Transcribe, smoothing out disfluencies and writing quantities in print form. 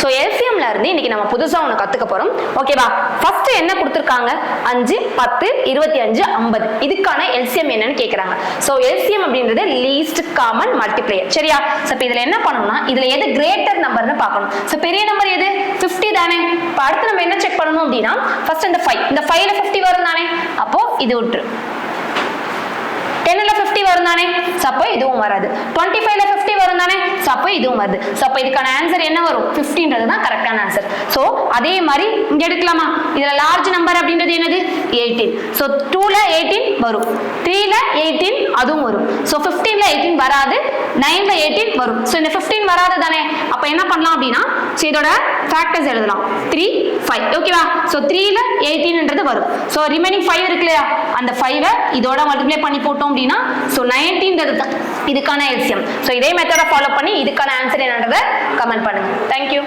So எல்சிஎம்ல இருந்து இன்னைக்கு நம்ம புதுசா ஒன்று கத்துக்க போறோம். ஓகேவா? ஃபர்ஸ்ட் என்ன கொடுத்துருக்காங்க? 5, 10, 25, 50. இதுக்கான எல்சிஎம் என்னன்னு கேட்கறாங்க. ஸோ எல்சிஎம் அப்படின்றது லீஸ்ட் காமன் மல்டிப்ளையர். சரியா? ஸோ இப்போ இதுல என்ன பண்ணணும்னா இதுல எது கிரேட்டர் நம்பர்னு பார்க்கணும். ஸோ பெரிய நம்பர் எது? 50 தானே. இப்போ அடுத்து நம்ம என்ன செக் பண்ணணும் அப்படின்னா ஃபர்ஸ்ட் இந்த 5, இந்த 5ல 50 வரும் தானே, அப்போ இது விட்டுரு. 10ல 50 வரும் தானே, அப்போ இதுவும் வராது. 25ல 50 வரும் தானே, அப்போ இதுவும் வருது. சோ அப்போ இதுக்கான ஆன்சர் என்ன வரும்? 50ன்றது தான் கரெக்டான ஆன்சர். சோ அதே மாதிரி இங்க எடுக்கலாமா? இதுல லார்ஜ் நம்பர் அப்படின்றது என்னது? 18. சோ 2ல 18 வரும், 3ல 18 அதுவும் வரும். சோ 15ல 18 வராது, 9ல 18 வரும். சோ இந்த 15 வராது தானே, அப்ப என்ன பண்ணலாம் அப்படின்னா இதோட ஃபேக்டர்ஸ் எழுதலாம். 3, 5. ஓகேவா? சோ 3ல 18ன்றது வரும். சோ ரிமைனிங் 5 இருக்கு இல்லையா, அந்த 5 இதோட மல்டிப்ளை பண்ணி போட்டோம் அப்படின்னா சோ 19ன்றது தான் இதுக்கான எல்சிஎம். சோ இதே மெத்தட ஃபாலோ பண்ணி இதுக்கான ஆன்சர் என்னன்றதை கமெண்ட் பண்ணுங்க. தேங்க்யூ.